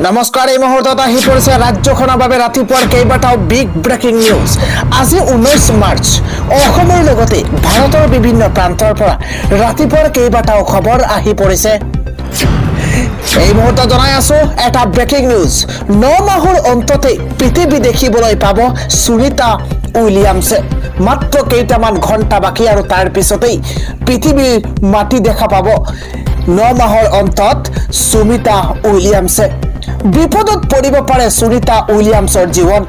নমস্কাৰ, এই মুহূৰ্তত আহি পৰিছে ৰাজ্যখনৰ বাবে ৰাতিপুৱাৰ কেইবাটাও বিগ ব্ৰেকিং নিউজ। আজি 19 মাৰ্চ। অসমৰ লগতে ভাৰতৰ বিভিন্ন প্ৰান্তৰ পৰা ৰাতিপুৱাৰ কেইবাটাও খবৰ আহি পৰিছে। এই মুহূৰ্তত জনাই আছো এটা ব্ৰেকিং নিউজ। 9 মাহৰ অন্ততে পৃথিৱী দেখিবলৈ পাব সুনিতা উইলিয়ামছে। মাত্ৰ কেইটামান ঘণ্টা বাকী আৰু তাৰ পিছতেই পৃথিৱীৰ মাটি দেখা পাব 9 মাহৰ অন্তত সুনিতা উইলিয়ামছে। বিপদত পৰিব পাৰে সুনিতা উইলিয়ামছৰ জীৱন।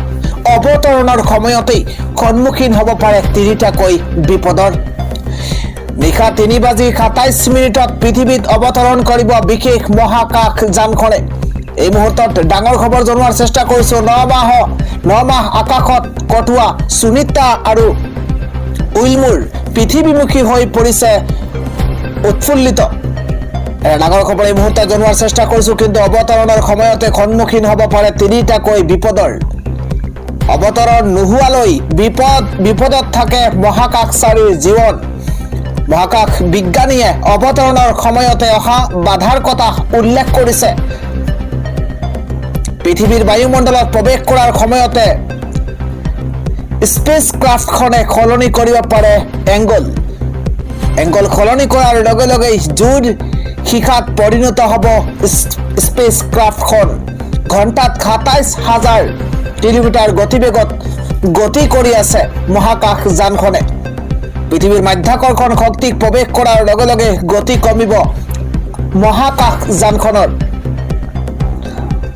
অৱতৰণৰ সময়তেই সন্মুখীন হ'ব পাৰে তিনিটাকৈ বিপদৰ। নিশা 3:27 পৃথিৱীত অৱতৰণ কৰিব বিশেষ মহাকাশ যানখনে। এই মুহূৰ্তত ডাঙৰ খবৰ জনোৱাৰ চেষ্টা কৰিছো। 9 মাহ আকাশত কটোৱা সুনিতা আৰু উইলমুৰ পৃথিৱীমুখী হৈ পৰিছে উৎফুল্লিত। ডাঙৰ খবৰ এই মুহূৰ্তত জনোৱাৰ চেষ্টা কৰিছো, কিন্তু অৱতৰণৰ সময়তে সন্মুখীন হ'ব পাৰে তিনিটাকৈ বিপদৰ। অৱতৰণ নোহোৱালৈ বিপদত থাকে মহাকাশচাৰীৰ জীৱন। মহাকাশ বিজ্ঞানীয়ে অৱতৰণৰ সময়তে অহা বাধাৰ কথা উল্লেখ কৰিছে। পৃথিৱীৰ বায়ুমণ্ডলত প্ৰৱেশ কৰাৰ সময়তে স্পেচ ক্ৰাফ্টখনে সলনি কৰিব পাৰে এংগল সলনি কৰাৰ লগে লগে জোৰ শিখাত পৰিণত হ'ব স্পেচ ক্ৰাফ্টখন। ঘণ্টাত 27,000 কিলোমিটাৰ গতিবেগত গতি কৰি আছে মহাকাশ যানখনে। পৃথিৱীৰ মাধ্যাকৰ্ষণ শক্তিক প্ৰৱেশ কৰাৰ লগে লগে গতি কমিব মহাকাশ যানখনৰ।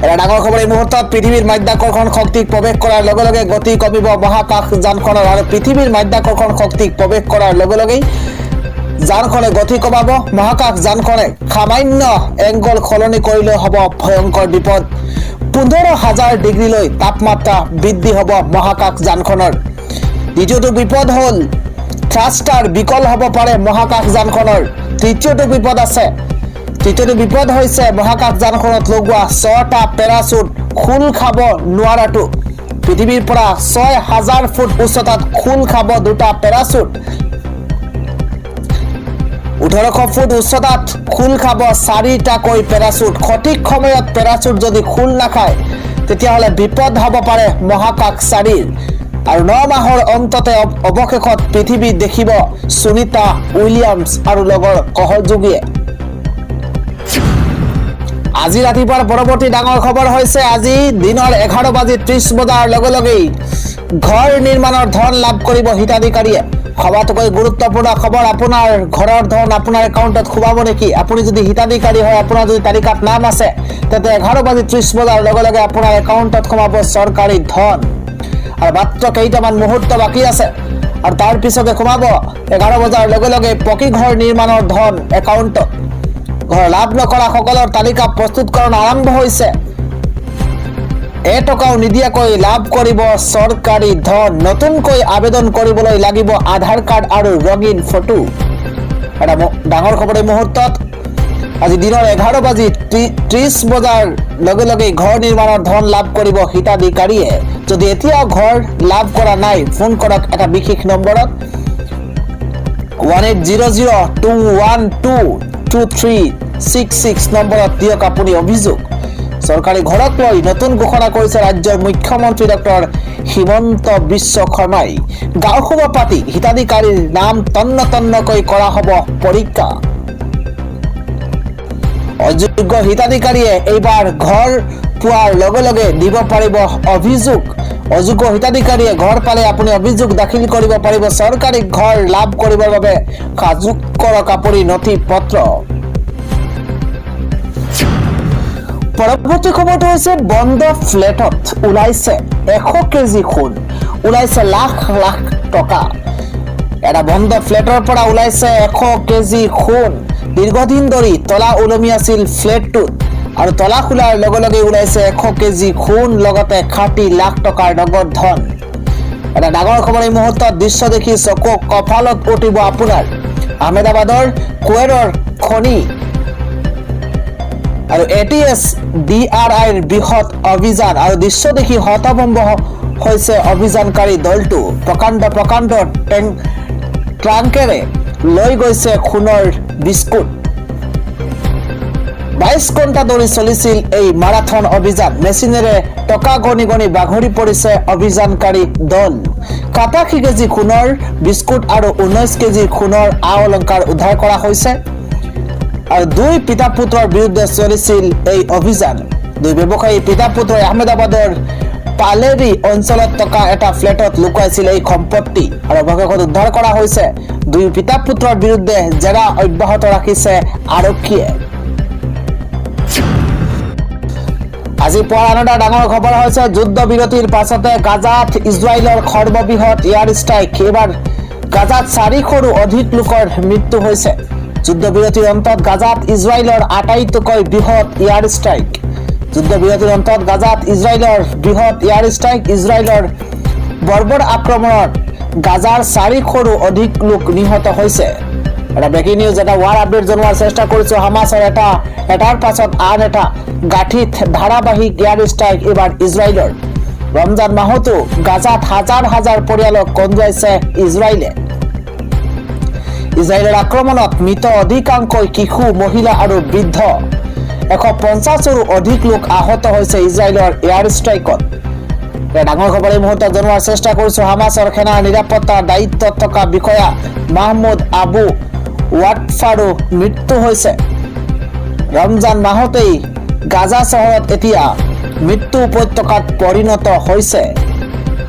এটা ডাঙৰ খবৰ এই মুহূৰ্তত। পৃথিৱীৰ মাধ্যাকৰ্ষণ শক্তিক প্ৰৱেশ কৰাৰ লগে লগে গতি কমিব মহাকাশ যানখনৰ। আৰু পৃথিৱীৰ মাধ্যাকৰ্ষণ শক্তিক প্ৰৱেশ কৰাৰ লগে লগেই যানখনে গতি কমাব। মহাকাশ যানখনে সামান্য এংগল সলনি কৰিলে হ'ব ভয়ংকৰ বিপদ। 15,000 ডিগ্ৰীলৈ তাপমাত্ৰা বৃদ্ধি হ'ব মহাকাশ যানখনৰ। দ্বিতীয়টো বিপদ হ'ল থ্ৰাষ্টাৰ বিকল হ'ব পাৰে মহাকাশ যানখনৰ। তৃতীয়টো বিপদ হৈছে মহাকাশ যানখনত লগোৱা 6টা পেৰাচুট খোল খাব নোৱাৰাটো। পৃথিৱীৰ পৰা 6,000 ফুট উচ্চতাত খোল খাব 2টা পেৰাচুট। 1800 ফুট উচ্চতাত খোল খাব 4টাকৈ পেৰাচুট। সঠিক সময়ত পেৰাচুট যদি খোল নাখায় তেতিয়াহ'লে বিপদ হ'ব পাৰে মহাকাশচাৰীৰ। আৰু 9 মাহৰ অন্ততে অৱশেষত পৃথিৱী দেখিব সুনিতা উইলিয়ামছ আৰু লগৰ সহযোগীয়ে। আজি ৰাতিপুৱাৰ পৰৱৰ্তী ডাঙৰ খবৰ হৈছে আজি দিনৰ 11:30 বজাৰ লগে লগেই ঘৰ নিৰ্মাণৰ ধন লাভ কৰিব হিতাধিকাৰীয়ে। সবাতোকৈ গুৰুত্বপূৰ্ণ খবৰ, আপোনাৰ ঘৰৰ ধন আপোনাৰ একাউণ্টত সোমাব নেকি? আপুনি যদি হিতাধিকাৰী হয়, আপোনাৰ যদি তালিকাত নাম আছে, তেন্তে 11:30 বজাৰ লগে লগে আপোনাৰ একাউণ্টত সোমাব চৰকাৰী ধন। আৰু মাত্ৰ কেইটামান মুহূৰ্ত বাকী আছে আৰু তাৰ পিছতে সোমাব 11 বজাৰ লগে লগে পকী ঘৰ নিৰ্মাণৰ ধন একাউণ্টত। ঘৰ লাভ নকৰা সকলৰ তালিকা প্ৰস্তুতকৰণ আৰম্ভ হৈছে। এটকাও নিদিয়াকৈ লাভ কৰিব চৰকাৰী ধন। নতুনকৈ আবেদন কৰিবলৈ লাগিব আধাৰ কাৰ্ড আৰু ৰঙীন ফটো। এটা ডাঙৰ খবৰ এই মুহূৰ্তত। আজি দিনৰ 11:30 বজাৰ লগে লগে ঘৰ নিৰ্মাণৰ ধন লাভ কৰিব হিতাধিকাৰীয়ে। যদি এতিয়াও ঘৰ লাভ কৰা নাই, ফোন কৰক এটা বিশেষ নম্বৰত 1800-212-2366 নম্বৰত দিয়ক আপুনি অভিযোগ। চৰকাৰী ঘৰক লৈ নতুন ঘোষণা কৰিছে ৰাজ্যৰ মুখ্যমন্ত্ৰী ডক্টৰ হিমন্ত বিশ্ব শৰ্মাই। গাঁওসভা পাতি হিতাধিকাৰীৰ নাম তন্নকৈ কৰা হ'ব পৰীক্ষা। অযোগ্য হিতাধিকাৰীয়ে এইবাৰ ঘৰ পোৱাৰ লগে লগে দিব পাৰিব অভিযোগ। অযোগ্য হিতাধিকাৰীয়ে ঘৰ পালে আপুনি অভিযোগ দাখিল কৰিব পাৰিব। চৰকাৰী ঘৰ লাভ কৰিবৰ বাবে সাজু কৰক আপুনি নথি পত্ৰ। পৰৱৰ্তী খবৰটো হৈছে বন্ধ ফ্লেটত ওলাইছে 100 কেজি সোণ, ওলাইছে লাখ লাখ টকা। এটা বন্ধ ফ্লেটৰ পৰা ওলাইছে 100 কেজি সোণ। দীৰ্ঘদিন ধৰি তলা ওলমি আছিল ফ্লেটটোত আৰু তলা খোলাৰ লগে লগে ওলাইছে 100 কেজি সোণ, লগতে 60 লাখ টকাৰ নগদ ধন। এটা ডাঙৰ খবৰ এই মুহূৰ্তত। দৃশ্য দেখি চকু কঁপালত উঠিব আপোনাৰ। আহমেদাবাদৰ কুৱেৰৰ খনি আৰু ATS DRIৰ বৃহৎ অভিযান আৰু দৃশ্য দেখি হতভম্ব হৈছে অভিযানকাৰী দলটো। প্ৰকাণ্ড ট্ৰাংকেৰে লৈ গৈছে সোণৰ বিস্কুট। 22 ঘণ্টা ধৰি চলিছিল এই মাৰাথন অভিযান। মেচিনেৰে টকা গণি গণি বাগৰি পৰিছে অভিযানকাৰী দল। 87 কেজি সোণৰ বিস্কুট আৰু 19 কেজি সোণৰ আ অলংকাৰ উদ্ধাৰ কৰা হৈছে। আৰু দুই পিতা পুত্ৰৰ বিৰুদ্ধে চলিছিল এই অভিযান। দুই ব্যৱসায়ী পিতা পুত্ৰই আহমেদাবাদৰ পালেৰী অঞ্চলত থকা এটা ফ্লেটত লুকুৱাইছিল এই সম্পত্তি আৰু অৱশেষত উদ্ধাৰ কৰা হৈছে। দুই পিতা পুত্ৰৰ বিৰুদ্ধে জেৰা অব্যাহত ৰাখিছে আৰক্ষীয়ে। আজি পুৱাৰ আন এটা ডাঙৰ খবৰ হৈছে যুদ্ধ বিৰতিৰ পাছতে গাজাত ইজৰাইলৰ সৰ্ববৃহৎ এয়াৰ ষ্ট্ৰাইক। এইবাৰ গাজাত 400ৰো অধিক লোকৰ মৃত্যু হৈছে। যুদ্ধ বিৰতিৰ অন্তত গাজাত ইজৰাইলৰ আটাইতকৈ বৃহৎ এয়াৰ ষ্ট্ৰাইক। যুদ্ধ বিৰতিৰ অন্তত গাজাত ইজৰাইলৰ বৃহৎ এয়াৰ ষ্ট্ৰাইক। ইজৰাইলৰ বৰ্বৰ আক্ৰমণত গাজাৰ 400ৰো অধিক লোক নিহত হৈছে। এটা ব্ৰেকিং নিউজ, এটা ৱাৰ আপডেট জনোৱাৰ চেষ্টা কৰিছো। হামাছৰ এটাৰ পাছত আন এটা গাঠিত ধাৰাবাহিক এয়াৰ ষ্ট্ৰাইক এইবাৰ ইজৰাইলৰ। ৰমজান মাহতো গাজাত হাজাৰ হাজাৰ পৰিয়ালক কন্দুৱাইছে ইজৰাইলে। ইজৰাইলৰ আক্ৰমণত মৃত অধিকাংশই শিশু, মহিলা আৰু বৃদ্ধ। 150ৰো অধিক লোক আহত হৈছে ইজৰাইলৰ এয়াৰ ষ্ট্ৰাইকত। ডাঙৰ খবৰ এই মুহূৰ্তত জনোৱাৰ চেষ্টা কৰিছো। হামাছৰ সেনাৰ নিৰাপত্তাৰ দায়িত্বত থকা বিষয়া মাহমুদ আবু ৱাটফাৰো মৃত্যু হৈছে। ৰমজান মাহতেই গাজা চহৰত এতিয়া মৃত্যু উপত্যকাত পৰিণত হৈছে।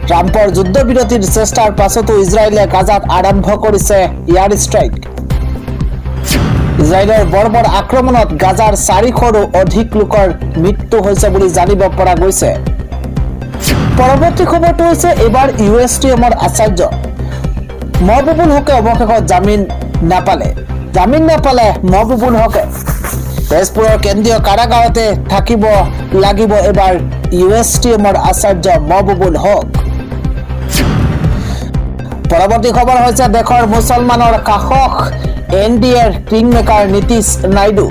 ট্ৰাম্পৰ যুদ্ধবিৰতিৰ চেষ্টাৰ পাছতো ইজৰাইলে গাজাত আৰম্ভ কৰিছে এয়াৰ ষ্ট্ৰাইক। ইজৰাইলৰ বৰ্বৰ আক্ৰমণত গাজাৰ 400ৰো অধিক লোকৰ মৃত্যু হৈছে বুলি জানিব পৰা গৈছে। পৰৱৰ্তী খবৰটো হৈছে এইবাৰ USTMৰ আচাৰ্য মহবুবুল হকে অৱশেষত জামিন নাপালে মহবুবুল হকে। তেজপুৰৰ কেন্দ্ৰীয় কাৰাগাৰতে থাকিব লাগিব এবাৰ USTMৰ আচাৰ্য মহবুবুল হক। পৰৱৰ্তী খবৰ হৈছে দেশৰ মুছলমানৰ কাষক NDAৰ কিংমেকাৰ নীতিশ নাইডু।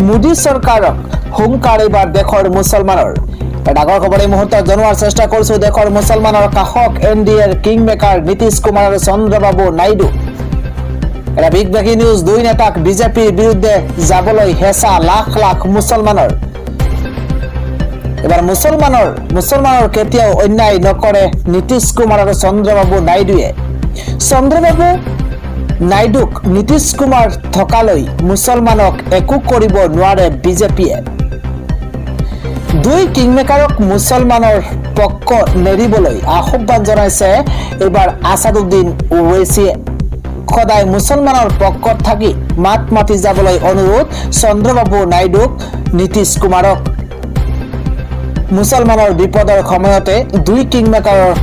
মোদী চৰকাৰক হুংকাৰ এইবাৰ দেশৰ মুছলমানৰ। ডাঙৰ খবৰ এই মুহূৰ্তত জনোৱাৰ চেষ্টা কৰিছো। দেশৰ মুছলমানৰ কাষক NDAৰ কিংমেকাৰ নীতিশ কুমাৰ আৰু চন্দ্ৰবাবু নাইডু। এটা বিগ ব্ৰেকিং নিউজ, দুই নেতাক বিজেপিৰ বিৰুদ্ধে যাবলৈ হেঁচা লাখ লাখ মুছলমানৰ। এবাৰ মুছলমানৰ কেতিয়াও অন্যায় নকৰে নীতিশ কুমাৰ আৰু চন্দ্ৰবাবু নাইডুৱে। চন্দ্ৰবাবু নাইডুক নীতিশ কুমাৰ থকালৈ মুছলমানক একো কৰিব নোৱাৰে বিজেপিয়ে। দুই কিংমেকাৰক মুছলমানৰ পক্ষ নেৰিবলৈ আহ্বান জনাইছে এইবাৰ আছাদুদ্দিন ওৱেইছিয়ে। সদায় মুছলমানৰ পক্ষত থাকি মাত মাতি যাবলৈ অনুৰোধ চন্দ্ৰবাবু নাইডুক নীতিশ কুমাৰক। মুছলমানৰ বিপদৰ সময়তে দুই কিংমেকাৰৰ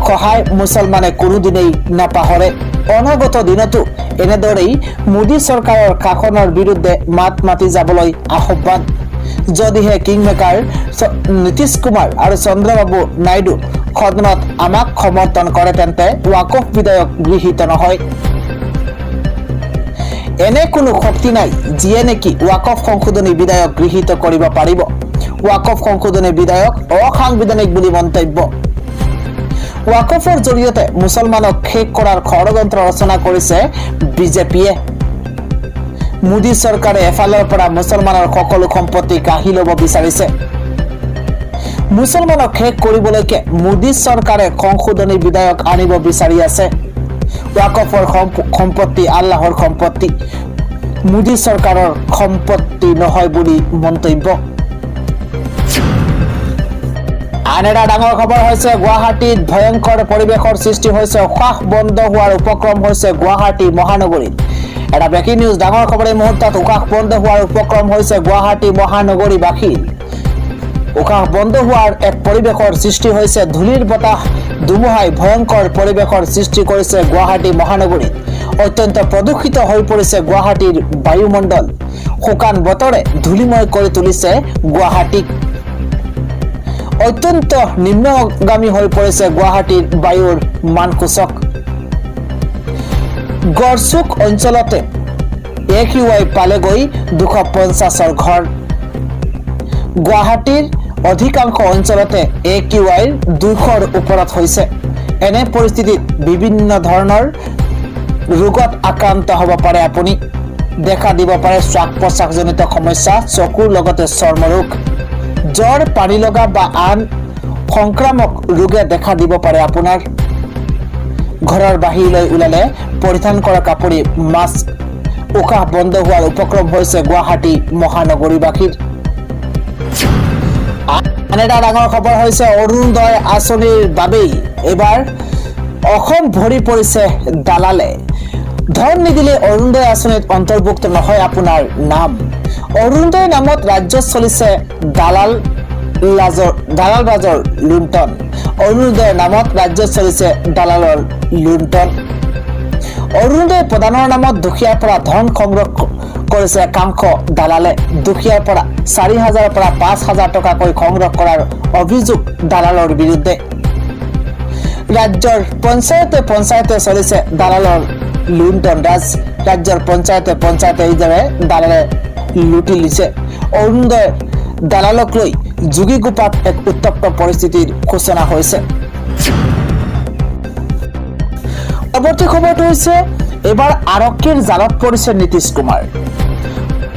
সহায় মুছলমানে কোনোদিনেই নাপাহৰে। অনাগত দিনতো এনেদৰেই মোদী চৰকাৰৰ শাসনৰ বিৰুদ্ধে মাত মাতি যাবলৈ আহ্বান। যদিহে কিংমেকাৰ নীতিশ কুমাৰ আৰু চন্দ্ৰবাবু নাইডু সদনত আমাক সমৰ্থন কৰে তেন্তে ৱাকফ বিধেয়ক গৃহীত নহয়। এনে কোনো শক্তি নাই যিয়ে নেকি ৱাকফ সংশোধনী বিধেয়ক গৃহীত কৰিব পাৰিব। ৱাকফ সংশোধনী বিধেয়ক অসাংবিধানিক বুলি মন্তব্য। ৱাকফৰ জৰিয়তে মুছলমানক শেষ কৰাৰ ষড়যন্ত্ৰ ৰচনা কৰিছে বিজেপিয়ে। মোদী চৰকাৰে এফালৰ পৰা মুছলমানৰ সকলো সম্পত্তি কাঢ়ি ল'ব বিচাৰিছে। মুছলমানক শেষ কৰিবলৈকে মোদী চৰকাৰে সংশোধনী বিধেয়ক আনিব বিচাৰি আছে। ৱাকফৰ সম্পত্তি আল্লাহৰ সম্পত্তি, মোদী চৰকাৰৰ সম্পত্তি নহয় বুলি মন্তব্য। আন এটা ডাঙৰ খবৰ হৈছে গুৱাহাটীত ভয়ংকৰ পৰিৱেশৰ সৃষ্টি হৈছে। উশাহ বন্ধ হোৱাৰ উপক্ৰম হৈছে গুৱাহাটী মহানগৰীত। এটা ব্ৰেকিং নিউজ, ডাঙৰ খবৰ এই মুহূৰ্তত। উশাহ বন্ধ হোৱাৰ উপক্ৰম হৈছে গুৱাহাটী মহানগৰীবাসীৰ। উশাহ বন্ধ হোৱাৰ এক পৰিৱেশৰ সৃষ্টি হৈছে। ধূলিৰ বতাহ ধুমুহাই ভয়ংকৰ পৰিৱেশৰ সৃষ্টি কৰিছে গুৱাহাটী মহানগৰীত। অত্যন্ত প্ৰদূষিত হৈ পৰিছে গুৱাহাটীৰ বায়ুমণ্ডল। শুকান বতৰে ধূলিময় কৰি তুলিছে গুৱাহাটীক। অত্যন্ত নিম্নগামী হৈ পৰিছে গুৱাহাটীৰ বায়ুৰ মানসূচক। গড়চুক অঞ্চলতে AQI পালেগৈ 250ৰ ঘৰ। গুৱাহাটীৰ অধিকাংশ অঞ্চলতে AQI 200ৰ ওপৰত হৈছে। এনে পৰিস্থিতিত বিভিন্ন ধৰণৰ ৰোগত আক্ৰান্ত হ'ব পাৰে আপুনি। দেখা দিব পাৰে শ্বাস প্ৰশ্বাসজনিত সমস্যা, চকুৰ লগতে চৰ্মৰোগ, জ্বৰ, পানী লগা বা আন সংক্ৰামক ৰোগে দেখা দিব পাৰে আপোনাৰ। ঘৰৰ বাহিৰলৈ ওলালে পৰিধান কৰা কাপোৰে মাস্ক, উশাহ বন্ধ হোৱাৰ উপক্ৰম হৈছে গুৱাহাটী মহানগৰীবাসীৰ। আন এটা ডাঙৰ খবৰ হৈছে অৰুণোদয় আঁচনিৰ বাবেই এইবাৰ অসম ভৰি পৰিছে দালালে। ধন নিদিলে অৰুণোদয় আঁচনিত অন্তৰ্ভুক্ত নহয় আপোনাৰ নাম। অৰুণোদয় নামত ৰাজ্যত চলিছে দালাল ৰাজৰ লুণ্ঠন। অৰুণোদয়ৰ নামত ৰাজ্যত চলিছে দালালৰ লুণ্ঠন। অৰুণোদয় প্ৰদানৰ নামত দুখীয়াৰ পৰা ধন সংগ্ৰহ কৰিছে একাংশ দালালে। দুখীয়াৰ পৰা 4,000 পৰা 5,000 টকাকৈ সংগ্ৰহ কৰাৰ অভিযোগ দালালৰ বিৰুদ্ধে। ৰাজ্যৰ পঞ্চায়তে চলিছে দালালৰ লুণ্ঠন ৰাজ। ৰাজ্যৰ পঞ্চায়তে এইদৰে দালালে লুটি লিছে। অৰুণোদয় দালালক লৈ যোগীঘোপাত এক উত্তপ্ত পৰিস্থিতিৰ সূচনা হৈছে। পৰৱৰ্তী খবৰটো হৈছে এইবাৰ আৰক্ষীৰ জালত পৰিছে নীতিশ কুমাৰ।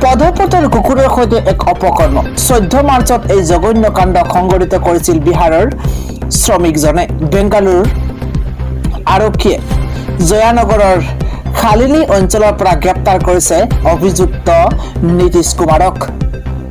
পদপথৰ কুকুৰৰ সৈতে এক অপকৰ্ম। 14 মাৰ্চত এই জঘন্য কাণ্ড সংঘটিত কৰিছিল বিহাৰৰ শ্ৰমিকজনে। বেংগালুৰুৰ আৰক্ষীয়ে জয়ানগৰৰ খালিনী অঞ্চলৰ পৰা গ্ৰেপ্তাৰ কৰিছে অভিযুক্ত নীতিশ কুমাৰক।